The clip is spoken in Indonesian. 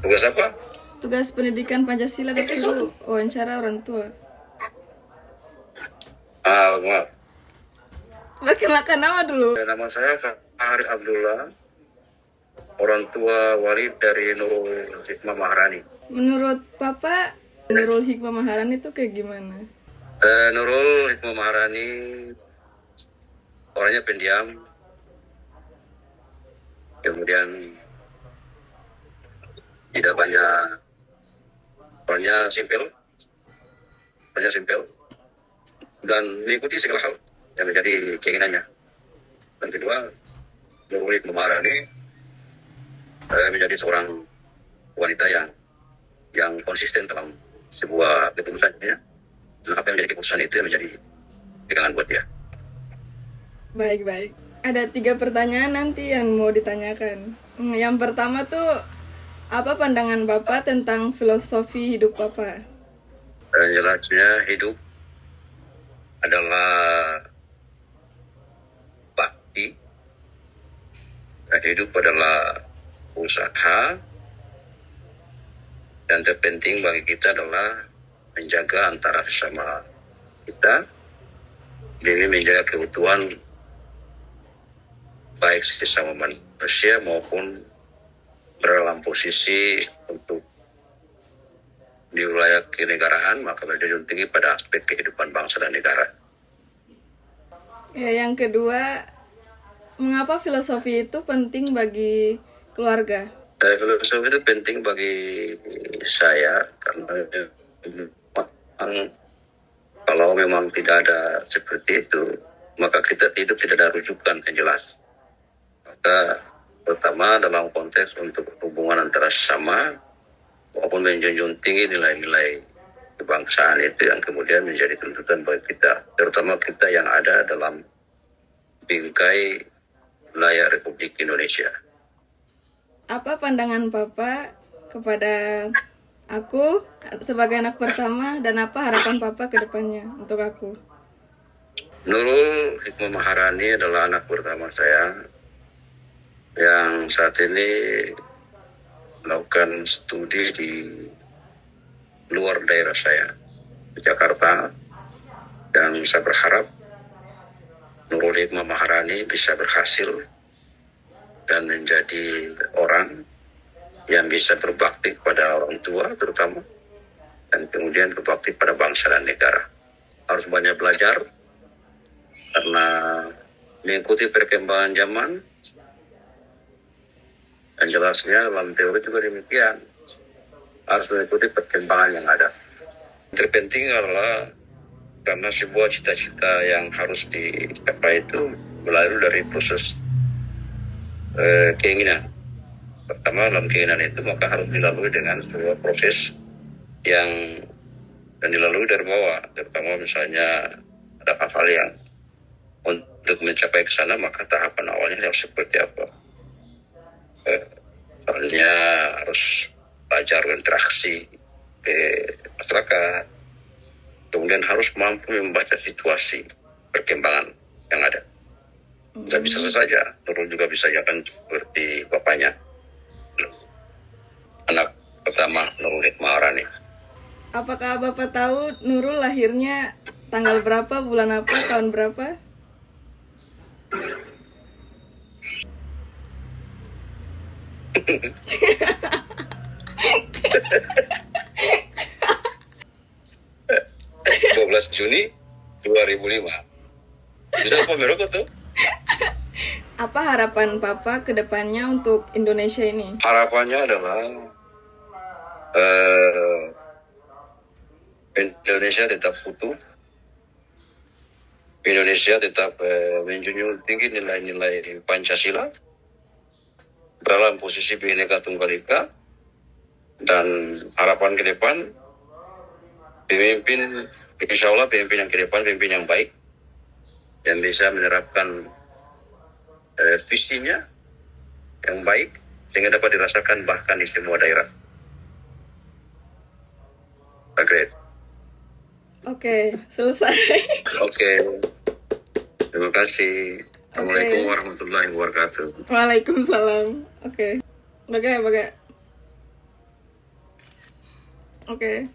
Tugas apa? Tugas pendidikan Pancasila disuruh wawancara orang tua. Maaf. Perkenalkan nama dulu. Nama saya Fahri Abdullah, orang tua Walid dari Nurul Hikmah Maharani. Menurut Papa, Nurul Hikmah Maharani itu kayak gimana? Nurul Hikmah Maharani orangnya pendiam, kemudian tidak banyak, orangnya simpel, dan mengikuti segala hal yang menjadi keinginannya. Dan kedua, Nurul Hikmah Maharani menjadi seorang wanita yang konsisten dalam sebuah keputusannya. Dan apa yang menjadi keputusan itu yang menjadi pegangan buat dia. Baik. Ada 3 pertanyaan nanti yang mau ditanyakan. Yang pertama tuh, apa pandangan Bapak tentang filosofi hidup Bapak? Jelasnya hidup adalah bakti, dan hidup adalah usaha, dan terpenting bagi kita adalah menjaga antara sesama kita demi menjaga keutuhan baik sesama manusia maupun dalam posisi untuk di wilayah kenegaraan, maka berjunjung tinggi pada aspek kehidupan bangsa dan negara. Ya, yang kedua, mengapa filosofi itu penting bagi keluarga? Filosofi itu penting bagi saya karena kalau memang tidak ada seperti itu, maka kita hidup tidak ada rujukan yang jelas. Maka pertama dalam konteks untuk hubungan antara sesama maupun menjunjung tinggi nilai-nilai kebangsaan itu yang kemudian menjadi tuntutan bagi kita, terutama kita yang ada dalam bingkai wilayah Republik Indonesia. Apa pandangan Papa kepada aku sebagai anak pertama dan apa harapan Papa ke depannya untuk aku? Nurul Hikmah Maharani adalah anak pertama saya yang saat ini melakukan studi di luar daerah saya, di Jakarta, dan saya berharap Nurul Hikmah Maharani bisa berhasil dan menjadi orang yang bisa berbakti pada orang tua terutama, dan kemudian berbakti pada bangsa dan negara. Harus banyak belajar karena mengikuti perkembangan zaman, dan jelasnya dalam teori juga demikian, harus mengikuti perkembangan yang ada. Terpenting adalah karena sebuah cita-cita yang harus dicapai itu melalui dari proses keinginan. Pertama dalam keinginan itu maka harus dilalui dengan sebuah proses yang dilalui dari bawah, terutama misalnya ada hal-hal yang untuk mencapai ke sana maka tahapan awalnya harus seperti apa. Soalnya harus belajar interaksi ke masyarakat, kemudian harus mampu membaca situasi perkembangan yang ada. Tidak bisa saja, Nurul juga bisa jalan seperti bapaknya, anak pertama Nurul Hikmah Maharani. Apakah Bapak tahu Nurul lahirnya tanggal berapa, bulan apa, tahun berapa? Juni 2005. Sudah apa merokok tuh? Apa harapan Papa ke depannya untuk Indonesia ini? Harapannya adalah Indonesia tetap utuh, Indonesia tetap menjunjung tinggi nilai-nilai Pancasila dalam posisi Bhinneka Tunggal Ika, dan harapan ke depan pemimpin, insya Allah pemimpin yang ke depan, pemimpin yang baik yang bisa menerapkan visinya yang baik sehingga dapat dirasakan bahkan di semua daerah. Great. Oke, selesai. Oke. Terima kasih. Assalamualaikum warahmatullahi wabarakatuh. Waalaikumsalam. Oke. Bagai. Oke.